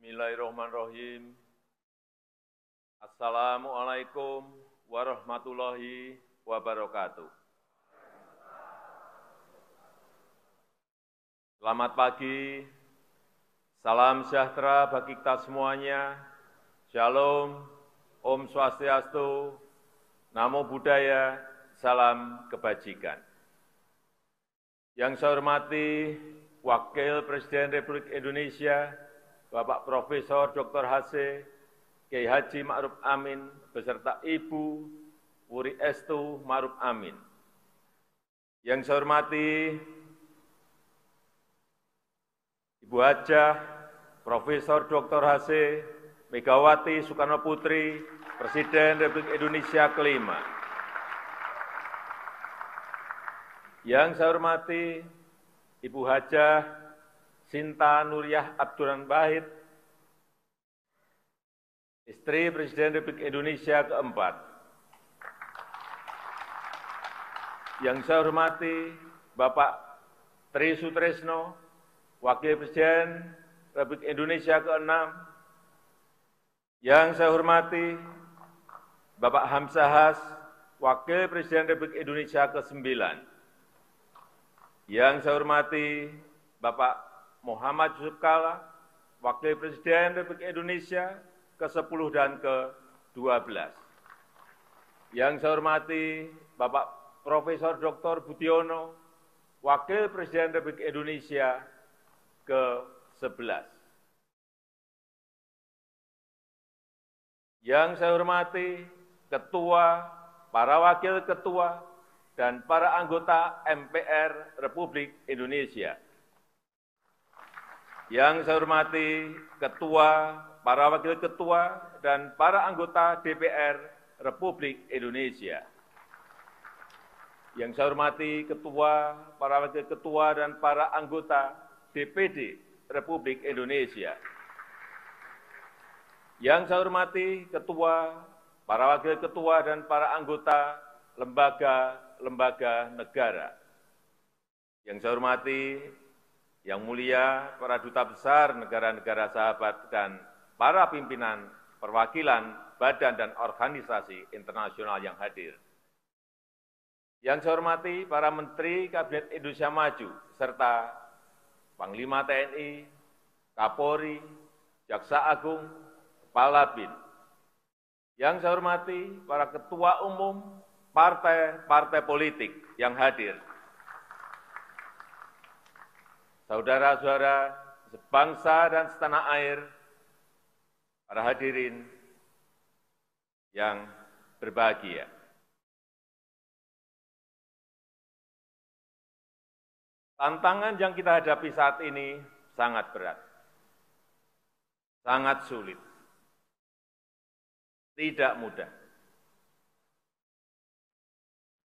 Bismillahirrahmanirrahim. Assalamualaikum warahmatullahi wabarakatuh. Selamat pagi, salam sejahtera bagi kita semuanya. Shalom, Om Swastiastu, Namo Buddhaya, salam kebajikan. Yang saya hormati Wakil Presiden Republik Indonesia, Bapak Profesor Dr. H.C. Kiai Haji Ma'ruf Amin, beserta Ibu Wuri Estu Ma'ruf Amin. Yang saya hormati Ibu Hajah Profesor Dr. H.C. Megawati Soekarno Putri, Presiden Republik Indonesia kelima. Yang saya hormati Ibu Hajah Sinta Nuriyah Abdurrahman Wahid, istri Presiden Republik Indonesia keempat. Yang saya hormati Bapak Tri Sutresno, Wakil Presiden Republik Indonesia keenam. Yang saya hormati Bapak Hamzah Has, Wakil Presiden Republik Indonesia ke-9. Yang saya hormati Bapak Muhammad Yusuf Kalla, Wakil Presiden Republik Indonesia ke-10 dan ke-12. Yang saya hormati Bapak Profesor Dr. Budiono, Wakil Presiden Republik Indonesia ke-11. Yang saya hormati Ketua, para Wakil Ketua, dan para anggota MPR Republik Indonesia. Yang saya hormati Ketua, para Wakil Ketua, dan para anggota DPR Republik Indonesia. Yang saya hormati Ketua, para Wakil Ketua, dan para anggota DPD Republik Indonesia. Yang saya hormati Ketua, para Wakil Ketua, dan para anggota lembaga-lembaga negara. Yang saya hormati Yang mulia para duta besar negara-negara sahabat dan para pimpinan perwakilan badan dan organisasi internasional yang hadir. Yang saya hormati para Menteri Kabinet Indonesia Maju, serta Panglima TNI, Kapolri, Jaksa Agung, Kepala BIN. Yang saya hormati para Ketua Umum partai-partai politik yang hadir. Saudara-saudara sebangsa dan setanah air, para hadirin yang berbahagia. Tantangan yang kita hadapi saat ini sangat berat, sangat sulit, tidak mudah.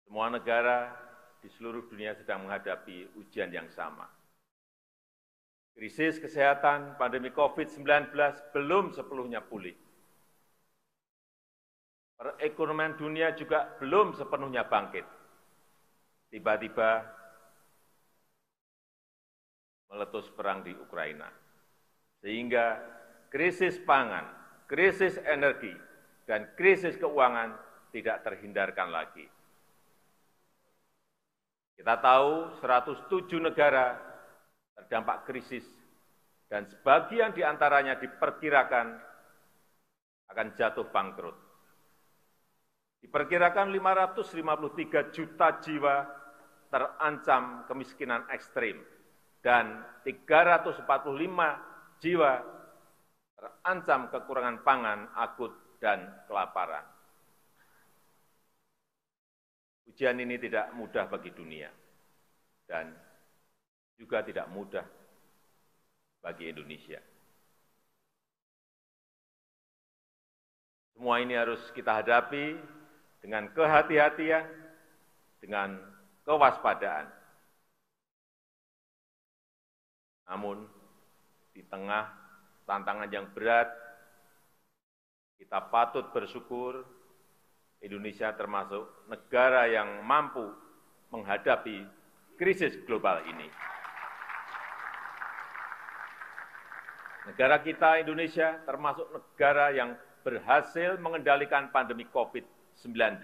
Semua negara di seluruh dunia sedang menghadapi ujian yang sama. Krisis kesehatan pandemi COVID-19 belum sepenuhnya pulih. Perekonomian dunia juga belum sepenuhnya bangkit. Tiba-tiba meletus perang di Ukraina. Sehingga krisis pangan, krisis energi, dan krisis keuangan tidak terhindarkan lagi. Kita tahu 107 negara terdampak krisis, dan sebagian di antaranya diperkirakan akan jatuh bangkrut. Diperkirakan 553 juta jiwa terancam kemiskinan ekstrim, dan 345 jiwa terancam kekurangan pangan akut dan kelaparan. Ujian ini tidak mudah bagi dunia, dan juga tidak mudah bagi Indonesia. Semua ini harus kita hadapi dengan kehati-hatian, dengan kewaspadaan. Namun, di tengah tantangan yang berat, kita patut bersyukur Indonesia termasuk negara yang mampu menghadapi krisis global ini. Negara kita, Indonesia, termasuk negara yang berhasil mengendalikan pandemi COVID-19,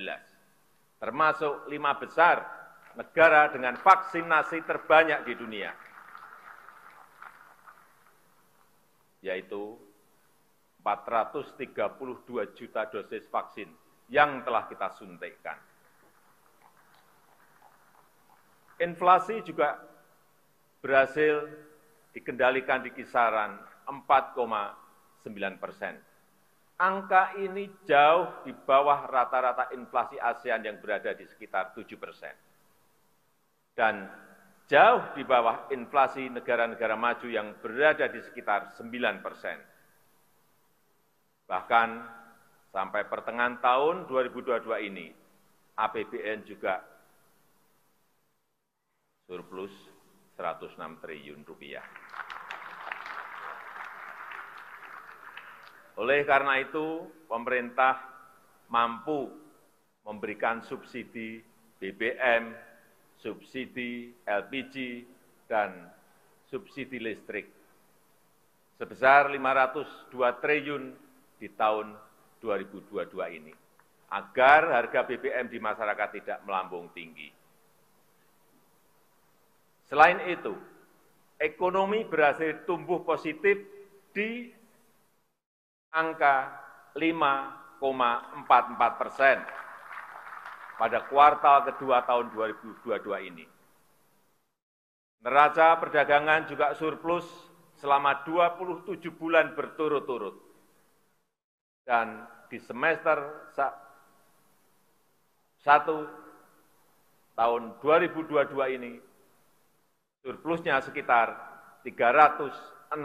termasuk 5 besar negara dengan vaksinasi terbanyak di dunia, yaitu 432 juta dosis vaksin yang telah kita suntikkan. Inflasi juga berhasil dikendalikan di kisaran 4,9%. Angka ini jauh di bawah rata-rata inflasi ASEAN yang berada di sekitar 7%. Dan jauh di bawah inflasi negara-negara maju yang berada di sekitar 9%. Bahkan sampai pertengahan tahun 2022 ini, APBN juga surplus 106 triliun rupiah. Oleh karena itu, pemerintah mampu memberikan subsidi BBM, subsidi LPG, dan subsidi listrik sebesar 502 triliun di tahun 2022 ini, agar harga BBM di masyarakat tidak melambung tinggi. Selain itu, ekonomi berhasil tumbuh positif di angka 5,44% pada kuartal kedua tahun 2022 ini. Neraca perdagangan juga surplus selama 27 bulan berturut-turut. Dan di semester 1 tahun 2022 ini, surplusnya sekitar 364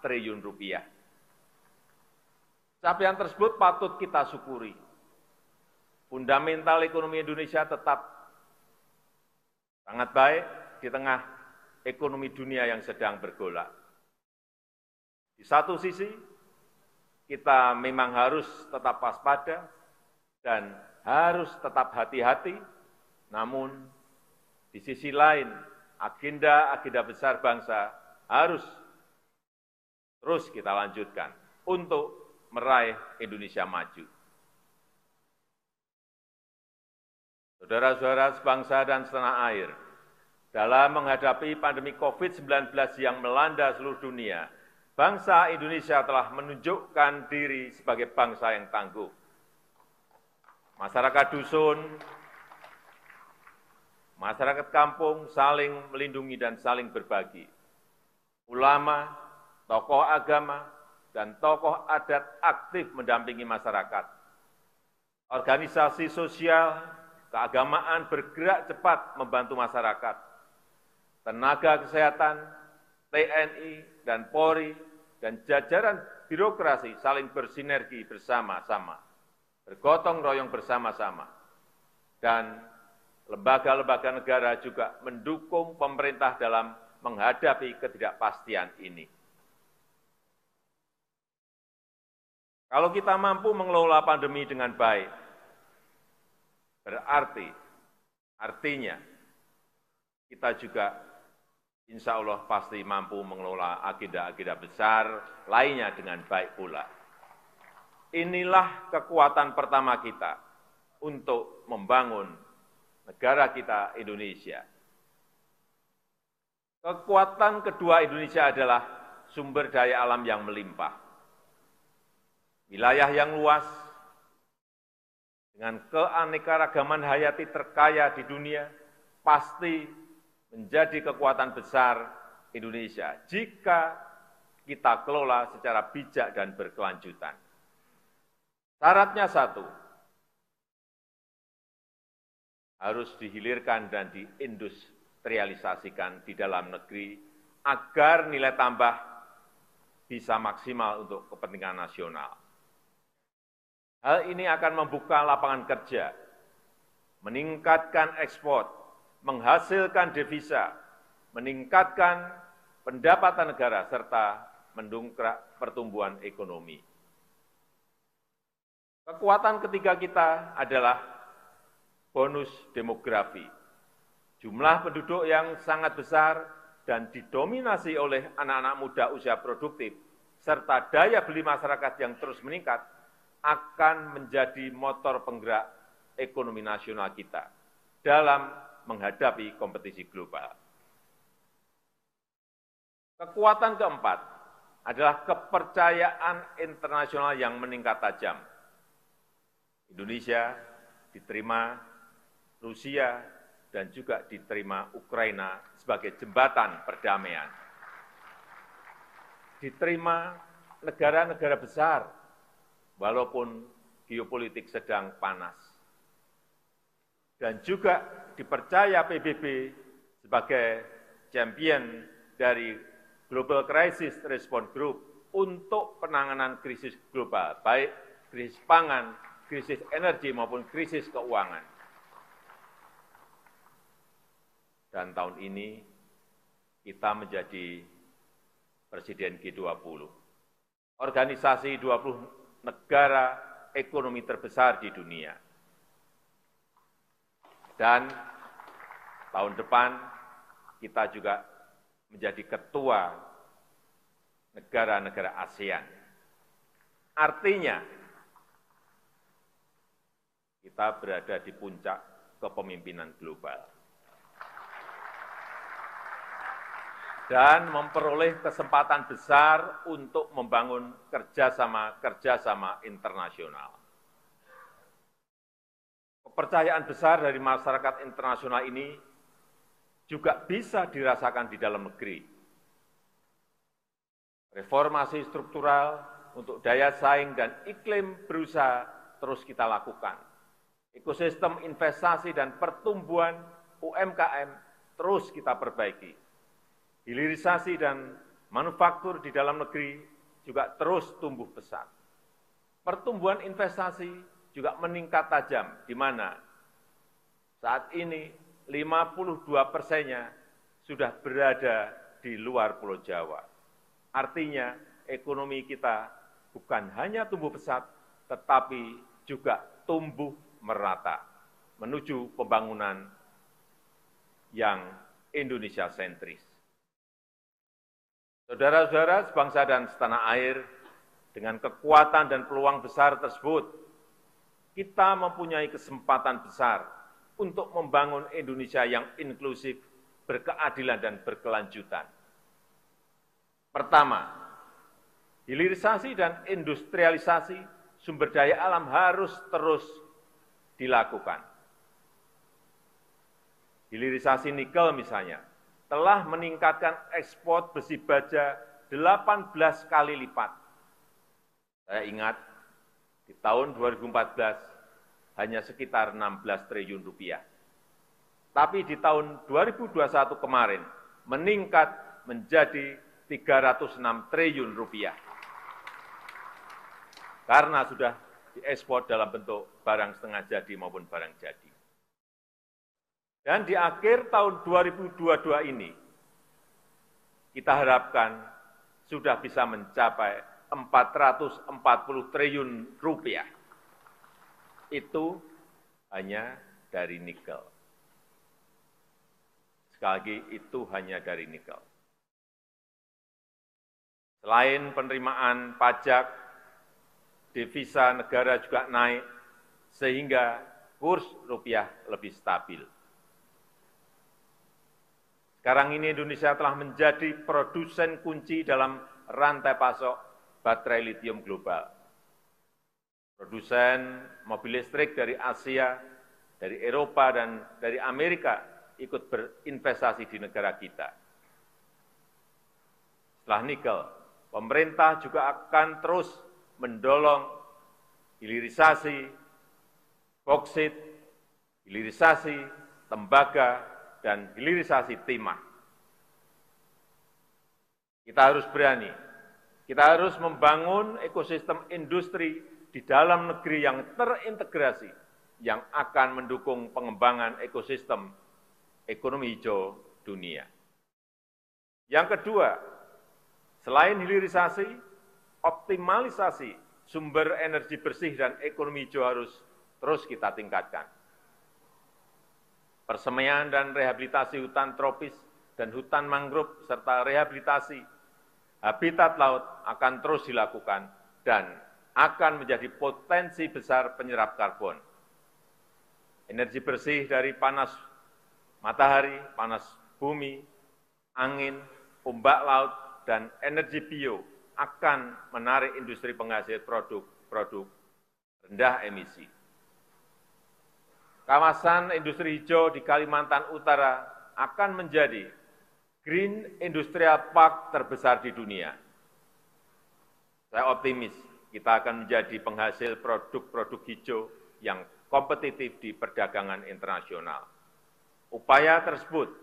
triliun rupiah. Capaian tersebut patut kita syukuri. Fundamental ekonomi Indonesia tetap sangat baik di tengah ekonomi dunia yang sedang bergolak. Di satu sisi, kita memang harus tetap waspada dan harus tetap hati-hati, namun di sisi lain, agenda-agenda besar bangsa harus terus kita lanjutkan untuk meraih Indonesia maju. Saudara-saudara sebangsa dan setanah air, dalam menghadapi pandemi COVID-19 yang melanda seluruh dunia, bangsa Indonesia telah menunjukkan diri sebagai bangsa yang tangguh. Masyarakat dusun, masyarakat kampung saling melindungi dan saling berbagi. Ulama, tokoh agama, dan tokoh adat aktif mendampingi masyarakat. Organisasi sosial, keagamaan bergerak cepat membantu masyarakat. Tenaga kesehatan, TNI, dan Polri, dan jajaran birokrasi saling bersinergi bersama-sama, bergotong royong bersama-sama. Dan lembaga-lembaga negara juga mendukung pemerintah dalam menghadapi ketidakpastian ini. Kalau kita mampu mengelola pandemi dengan baik, artinya kita juga insya Allah pasti mampu mengelola agenda-agenda besar lainnya dengan baik pula. Inilah kekuatan pertama kita untuk membangun negara kita Indonesia. Kekuatan kedua Indonesia adalah sumber daya alam yang melimpah. Wilayah yang luas, dengan keanekaragaman hayati terkaya di dunia, pasti menjadi kekuatan besar Indonesia jika kita kelola secara bijak dan berkelanjutan. Syaratnya satu, harus dihilirkan dan diindustrialisasikan di dalam negeri agar nilai tambah bisa maksimal untuk kepentingan nasional. Hal ini akan membuka lapangan kerja, meningkatkan ekspor, menghasilkan devisa, meningkatkan pendapatan negara, serta mendongkrak pertumbuhan ekonomi. Kekuatan ketiga kita adalah bonus demografi. Jumlah penduduk yang sangat besar dan didominasi oleh anak-anak muda usia produktif, serta daya beli masyarakat yang terus meningkat, akan menjadi motor penggerak ekonomi nasional kita dalam menghadapi kompetisi global. Kekuatan keempat adalah kepercayaan internasional yang meningkat tajam. Indonesia diterima Rusia dan juga diterima Ukraina sebagai jembatan perdamaian. Diterima negara-negara besar, walaupun geopolitik sedang panas. Dan juga dipercaya PBB sebagai champion dari Global Crisis Response Group untuk penanganan krisis global, baik krisis pangan, krisis energi maupun krisis keuangan. Dan tahun ini kita menjadi Presiden G20, organisasi 20 negara ekonomi terbesar di dunia. Dan tahun depan kita juga menjadi ketua negara-negara ASEAN. Artinya, kita berada di puncak kepemimpinan global. Dan memperoleh kesempatan besar untuk membangun kerjasama internasional. Kepercayaan besar dari masyarakat internasional ini juga bisa dirasakan di dalam negeri. Reformasi struktural untuk daya saing dan iklim berusaha terus kita lakukan. Ekosistem investasi dan pertumbuhan UMKM terus kita perbaiki. Hilirisasi dan manufaktur di dalam negeri juga terus tumbuh pesat. Pertumbuhan investasi juga meningkat tajam, di mana saat ini 52%-nya sudah berada di luar Pulau Jawa. Artinya ekonomi kita bukan hanya tumbuh pesat, tetapi juga tumbuh merata menuju pembangunan yang Indonesia sentris. Saudara-saudara sebangsa dan setanah air, dengan kekuatan dan peluang besar tersebut, kita mempunyai kesempatan besar untuk membangun Indonesia yang inklusif, berkeadilan, dan berkelanjutan. Pertama, hilirisasi dan industrialisasi sumber daya alam harus terus dilakukan. Hilirisasi nikel misalnya, telah meningkatkan ekspor besi baja 18 kali lipat. Saya ingat di tahun 2014 hanya sekitar 16 triliun rupiah. Tapi di tahun 2021 kemarin meningkat menjadi 306 triliun rupiah. Karena sudah diekspor dalam bentuk barang setengah jadi maupun barang jadi. Dan di akhir tahun 2022 ini, kita harapkan sudah bisa mencapai 440 triliun rupiah. Itu hanya dari nikel. Sekali lagi, itu hanya dari nikel. Selain penerimaan pajak, devisa negara juga naik, sehingga kurs rupiah lebih stabil. Sekarang ini Indonesia telah menjadi produsen kunci dalam rantai pasok baterai litium global. Produsen mobil listrik dari Asia, dari Eropa, dan dari Amerika ikut berinvestasi di negara kita. Setelah nikel, pemerintah juga akan terus mendorong hilirisasi boksit, hilirisasi tembaga, dan hilirisasi timah. Kita harus berani, kita harus membangun ekosistem industri di dalam negeri yang terintegrasi, yang akan mendukung pengembangan ekosistem ekonomi hijau dunia. Yang kedua, selain hilirisasi, optimalisasi sumber energi bersih dan ekonomi hijau harus terus kita tingkatkan. Persemaian dan rehabilitasi hutan tropis dan hutan mangrove serta rehabilitasi habitat laut akan terus dilakukan dan akan menjadi potensi besar penyerap karbon. Energi bersih dari panas matahari, panas bumi, angin, ombak laut, dan energi bio akan menarik industri penghasil produk-produk rendah emisi. Kawasan industri hijau di Kalimantan Utara akan menjadi Green Industrial Park terbesar di dunia. Saya optimis kita akan menjadi penghasil produk-produk hijau yang kompetitif di perdagangan internasional. Upaya tersebut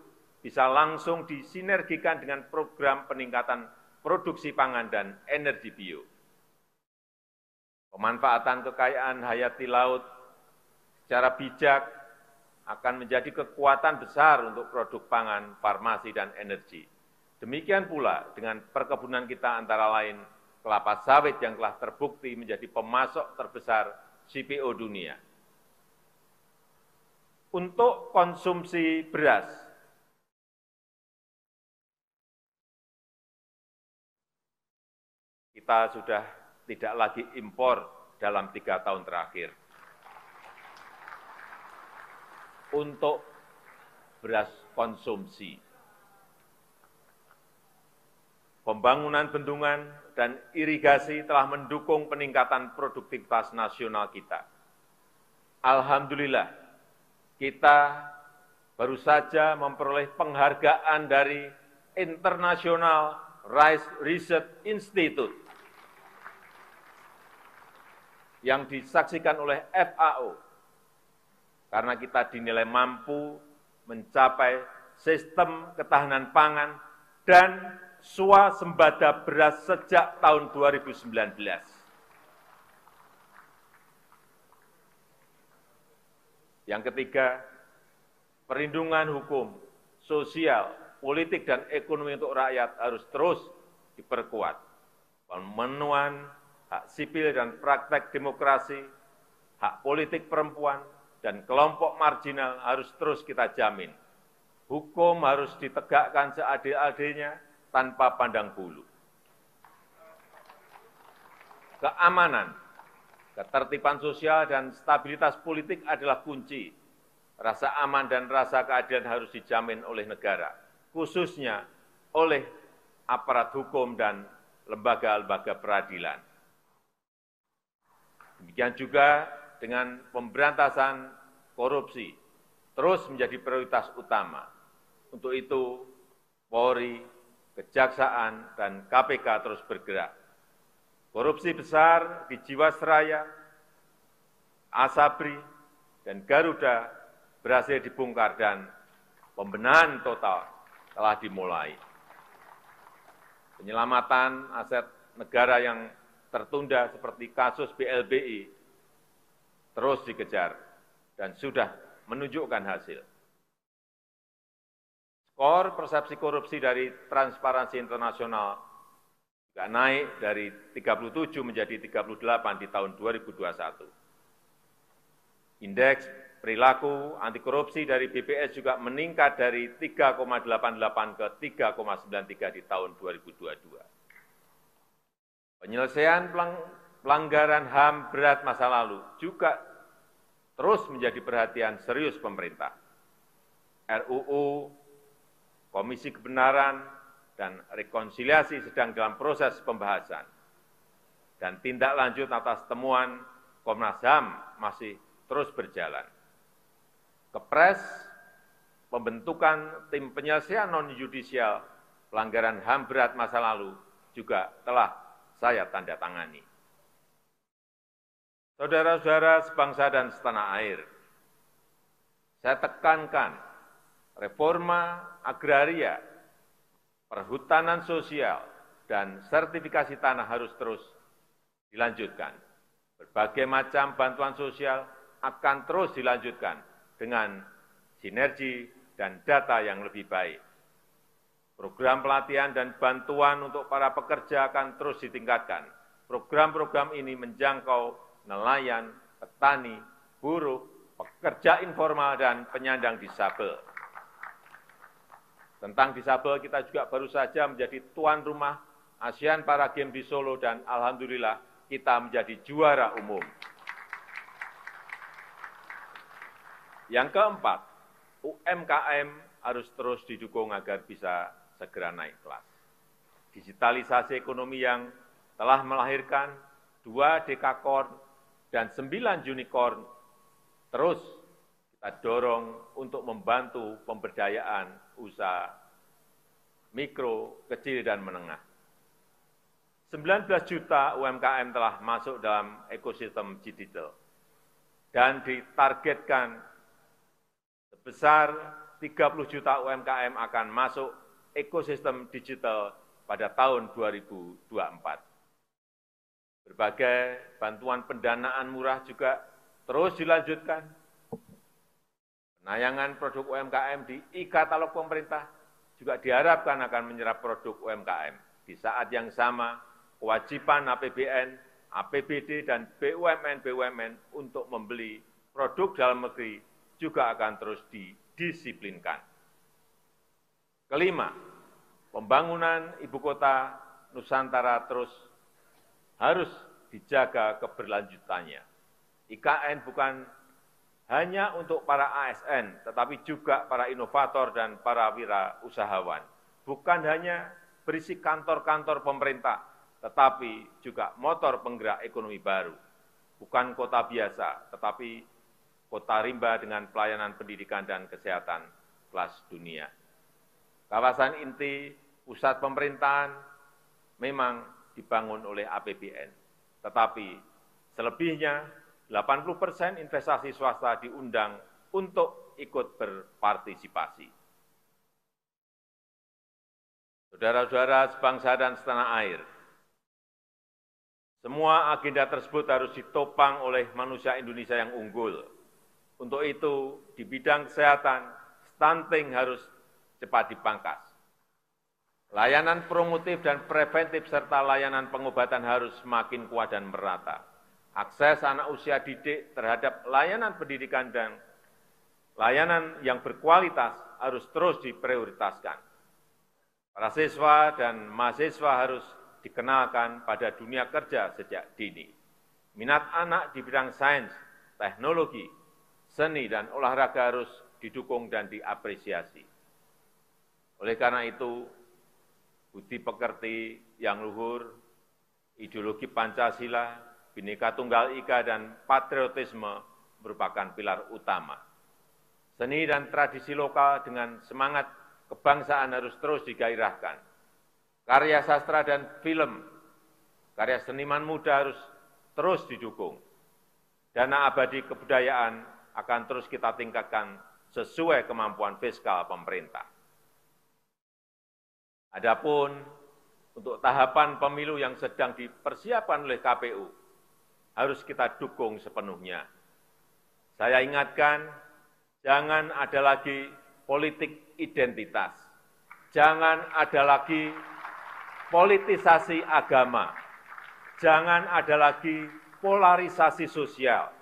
bisa langsung disinergikan dengan program peningkatan produksi pangan dan energi bio. Pemanfaatan kekayaan hayati laut secara bijak akan menjadi kekuatan besar untuk produk pangan, farmasi, dan energi. Demikian pula dengan perkebunan kita antara lain kelapa sawit yang telah terbukti menjadi pemasok terbesar CPO dunia. Untuk konsumsi beras, kita sudah tidak lagi impor dalam 3 tahun terakhir. Untuk beras konsumsi, pembangunan bendungan dan irigasi telah mendukung peningkatan produktivitas nasional kita. Alhamdulillah, kita baru saja memperoleh penghargaan dari International Rice Research Institute yang disaksikan oleh FAO karena kita dinilai mampu mencapai sistem ketahanan pangan dan swasembada beras sejak tahun 2019. Yang ketiga, perlindungan hukum, sosial, politik, dan ekonomi untuk rakyat harus terus diperkuat. Pemenuhan hak sipil dan praktek demokrasi, hak politik perempuan, dan kelompok marginal harus terus kita jamin. Hukum harus ditegakkan seadil-adilnya tanpa pandang bulu. Keamanan, ketertiban sosial, dan stabilitas politik adalah kunci. Rasa aman dan rasa keadilan harus dijamin oleh negara, khususnya oleh aparat hukum dan lembaga-lembaga peradilan. Demikian juga dengan pemberantasan korupsi terus menjadi prioritas utama. Untuk itu, Polri, Kejaksaan, dan KPK terus bergerak. Korupsi besar di Jiwasraya, Asabri, dan Garuda berhasil dibongkar dan pembenahan total telah dimulai. Penyelamatan aset negara yang tertunda seperti kasus BLBI terus dikejar dan sudah menunjukkan hasil. Skor persepsi korupsi dari Transparansi Internasional juga naik dari 37 menjadi 38 di tahun 2021. Indeks perilaku anti korupsi dari BPS juga meningkat dari 3,88 ke 3,93 di tahun 2022. Penyelesaian pelanggaran HAM berat masa lalu juga terus menjadi perhatian serius pemerintah. RUU, Komisi Kebenaran, dan Rekonsiliasi sedang dalam proses pembahasan. Dan tindak lanjut atas temuan Komnas HAM masih terus berjalan. Kepres pembentukan tim penyelesaian non-yudisial pelanggaran HAM berat masa lalu juga telah saya tanda tangani. Saudara-saudara sebangsa dan setanah air, saya tekankan reforma agraria, perhutanan sosial, dan sertifikasi tanah harus terus dilanjutkan. Berbagai macam bantuan sosial akan terus dilanjutkan dengan sinergi dan data yang lebih baik. Program pelatihan dan bantuan untuk para pekerja akan terus ditingkatkan. Program-program ini menjangkau nelayan, petani, buruh, pekerja informal, dan penyandang disabel. Tentang disabel, kita juga baru saja menjadi tuan rumah ASEAN Para Games di Solo dan alhamdulillah kita menjadi juara umum. Yang keempat, UMKM harus terus didukung agar bisa segera naik kelas. Digitalisasi ekonomi yang telah melahirkan 2 dekakorn dan 9 unicorn terus kita dorong untuk membantu pemberdayaan usaha mikro, kecil, dan menengah. 19 juta UMKM telah masuk dalam ekosistem digital dan ditargetkan sebesar 30 juta UMKM akan masuk ekosistem digital pada tahun 2024. Berbagai bantuan pendanaan murah juga terus dilanjutkan. Penayangan produk UMKM di e-katalog pemerintah juga diharapkan akan menyerap produk UMKM. Di saat yang sama, kewajiban APBN, APBD, dan BUMN untuk membeli produk dalam negeri juga akan terus didisiplinkan. Kelima, pembangunan ibu kota Nusantara terus harus dijaga keberlanjutannya. IKN bukan hanya untuk para ASN, tetapi juga para inovator dan para wirausahawan. Bukan hanya berisi kantor-kantor pemerintah, tetapi juga motor penggerak ekonomi baru. Bukan kota biasa, tetapi kota rimba dengan pelayanan pendidikan dan kesehatan kelas dunia. Kawasan inti pusat pemerintahan memang dibangun oleh APBN, tetapi selebihnya 80% investasi swasta diundang untuk ikut berpartisipasi. Saudara-saudara sebangsa dan setanah air, semua agenda tersebut harus ditopang oleh manusia Indonesia yang unggul. Untuk itu, di bidang kesehatan, stunting harus cepat dipangkas. Layanan promotif dan preventif serta layanan pengobatan harus semakin kuat dan merata. Akses anak usia didik terhadap layanan pendidikan dan layanan yang berkualitas harus terus diprioritaskan. Para siswa dan mahasiswa harus dikenalkan pada dunia kerja sejak dini. Minat anak di bidang sains, teknologi, seni, dan olahraga harus didukung dan diapresiasi. Oleh karena itu, budi pekerti yang luhur, ideologi Pancasila, Bhinneka Tunggal Ika, dan patriotisme merupakan pilar utama. Seni dan tradisi lokal dengan semangat kebangsaan harus terus digairahkan. Karya sastra dan film, karya seniman muda harus terus didukung. Dana abadi kebudayaan akan terus kita tingkatkan sesuai kemampuan fiskal pemerintah. Adapun untuk tahapan pemilu yang sedang dipersiapkan oleh KPU, harus kita dukung sepenuhnya. Saya ingatkan, jangan ada lagi politik identitas. Jangan ada lagi politisasi agama. Jangan ada lagi polarisasi sosial.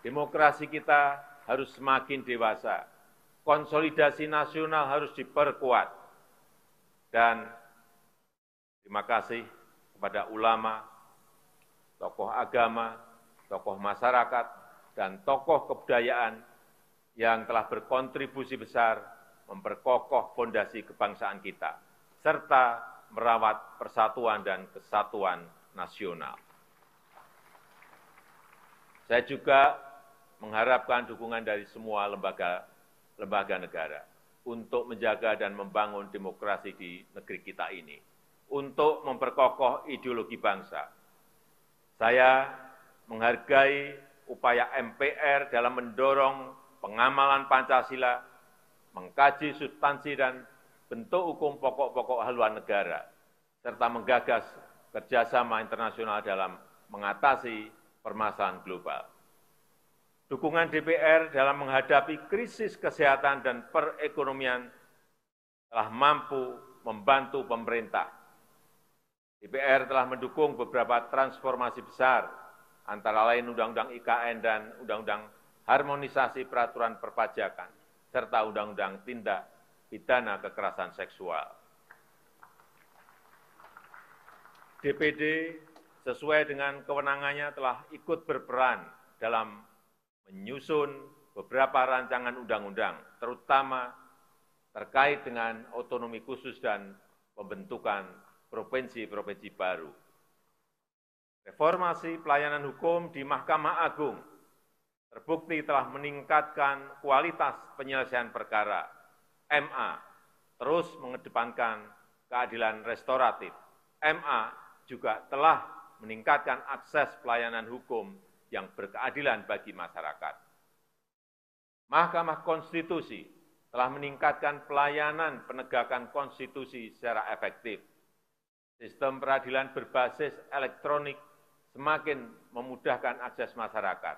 Demokrasi kita harus semakin dewasa. Konsolidasi nasional harus diperkuat. Dan terima kasih kepada ulama, tokoh agama, tokoh masyarakat, dan tokoh kebudayaan yang telah berkontribusi besar memperkokoh fondasi kebangsaan kita, serta merawat persatuan dan kesatuan nasional. Saya juga mengharapkan dukungan dari semua lembaga negara untuk menjaga dan membangun demokrasi di negeri kita ini, untuk memperkokoh ideologi bangsa. Saya menghargai upaya MPR dalam mendorong pengamalan Pancasila, mengkaji substansi dan bentuk hukum pokok-pokok haluan negara, serta menggagas kerjasama internasional dalam mengatasi permasalahan global. Dukungan DPR dalam menghadapi krisis kesehatan dan perekonomian telah mampu membantu pemerintah. DPR telah mendukung beberapa transformasi besar, antara lain Undang-Undang IKN dan Undang-Undang Harmonisasi Peraturan Perpajakan, serta Undang-Undang Tindak pidana kekerasan seksual. DPD sesuai dengan kewenangannya telah ikut berperan dalam menyusun beberapa rancangan undang-undang, terutama terkait dengan otonomi khusus dan pembentukan provinsi-provinsi baru. Reformasi pelayanan hukum di Mahkamah Agung terbukti telah meningkatkan kualitas penyelesaian perkara. MA terus mengedepankan keadilan restoratif. MA juga telah meningkatkan akses pelayanan hukum yang berkeadilan bagi masyarakat. Mahkamah Konstitusi telah meningkatkan pelayanan penegakan konstitusi secara efektif. Sistem peradilan berbasis elektronik semakin memudahkan akses masyarakat.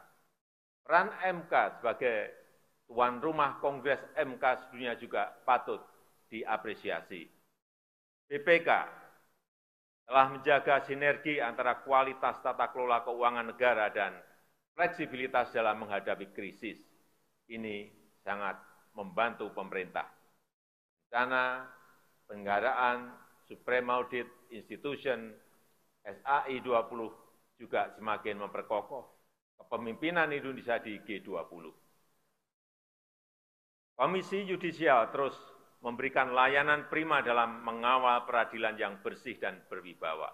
Peran MK sebagai tuan rumah Kongres MK sedunia juga patut diapresiasi. BPK telah menjaga sinergi antara kualitas tata kelola keuangan negara dan fleksibilitas dalam menghadapi krisis. Ini sangat membantu pemerintah. Rencana penyelenggaraan Supreme Audit Institution SAI 20 juga semakin memperkokoh kepemimpinan Indonesia di G20. Komisi Yudisial terus memberikan layanan prima dalam mengawal peradilan yang bersih dan berwibawa.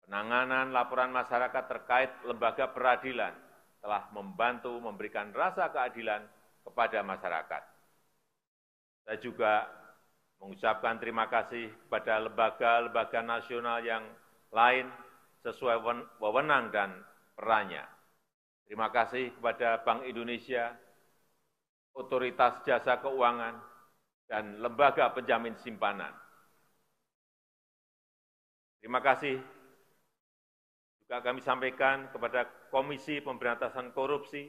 Penanganan laporan masyarakat terkait lembaga peradilan telah membantu memberikan rasa keadilan kepada masyarakat. Saya juga mengucapkan terima kasih kepada lembaga-lembaga nasional yang lain sesuai wewenang dan perannya. Terima kasih kepada Bank Indonesia, Otoritas Jasa Keuangan, dan lembaga penjamin simpanan. Terima kasih juga kami sampaikan kepada Komisi Pemberantasan Korupsi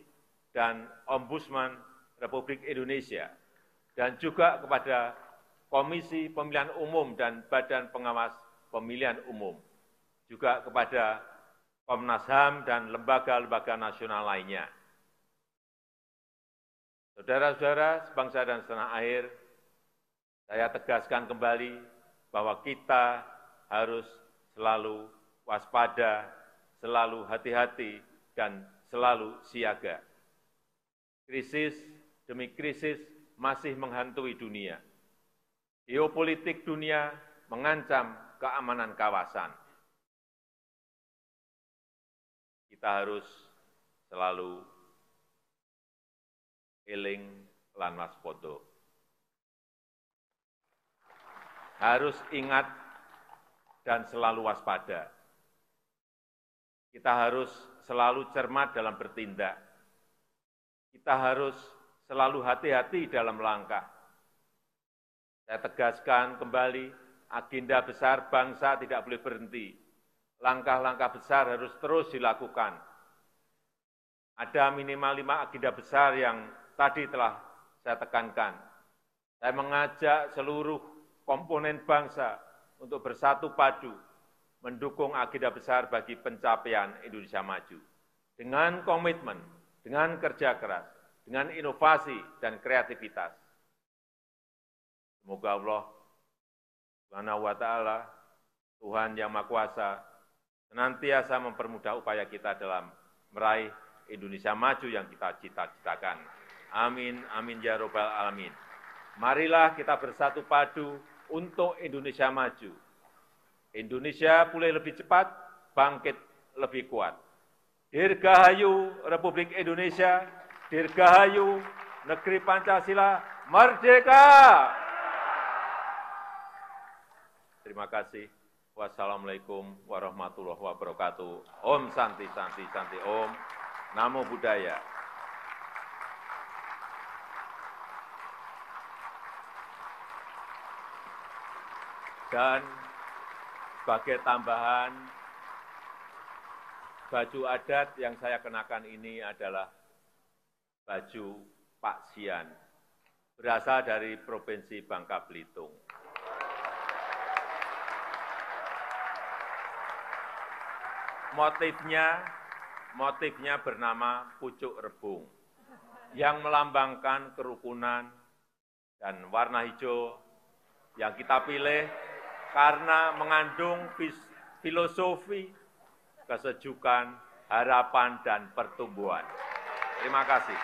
dan Ombudsman Republik Indonesia, dan juga kepada Komisi Pemilihan Umum dan Badan Pengawas Pemilihan Umum, juga kepada Komnas HAM dan lembaga-lembaga nasional lainnya. Saudara-saudara sebangsa dan setanah air, saya tegaskan kembali bahwa kita harus selalu waspada, selalu hati-hati, dan selalu siaga. Krisis demi krisis masih menghantui dunia. Geopolitik dunia mengancam keamanan kawasan. Kita harus selalu eling lan waspada. Harus ingat dan selalu waspada. Kita harus selalu cermat dalam bertindak. Kita harus selalu hati-hati dalam langkah. Saya tegaskan kembali, agenda besar bangsa tidak boleh berhenti. Langkah-langkah besar harus terus dilakukan. Ada minimal 5 agenda besar yang tadi telah saya tekankan. Saya mengajak seluruh komponen bangsa untuk bersatu padu, mendukung agenda besar bagi pencapaian Indonesia maju. Dengan komitmen, dengan kerja keras, dengan inovasi dan kreativitas. Semoga Allah Subhanahu wa Ta'ala, Tuhan Yang Maha Kuasa, senantiasa mempermudah upaya kita dalam meraih Indonesia maju yang kita cita-citakan. Amin, amin ya robbal alamin. Marilah kita bersatu padu untuk Indonesia maju. Indonesia pulih lebih cepat, bangkit lebih kuat. Dirgahayu Republik Indonesia, dirgahayu negeri Pancasila, merdeka! Terima kasih. Wassalamualaikum warahmatullahi wabarakatuh. Om Santi Santi Santi Om. Namo Buddhaya. Dan sebagai tambahan, baju adat yang saya kenakan ini adalah baju Pak Sian, berasal dari Provinsi Bangka Belitung. Motifnya bernama pucuk rebung, yang melambangkan kerukunan Dan warna hijau yang kita pilih karena mengandung filosofi, kesejukan, harapan, dan pertumbuhan. Terima kasih.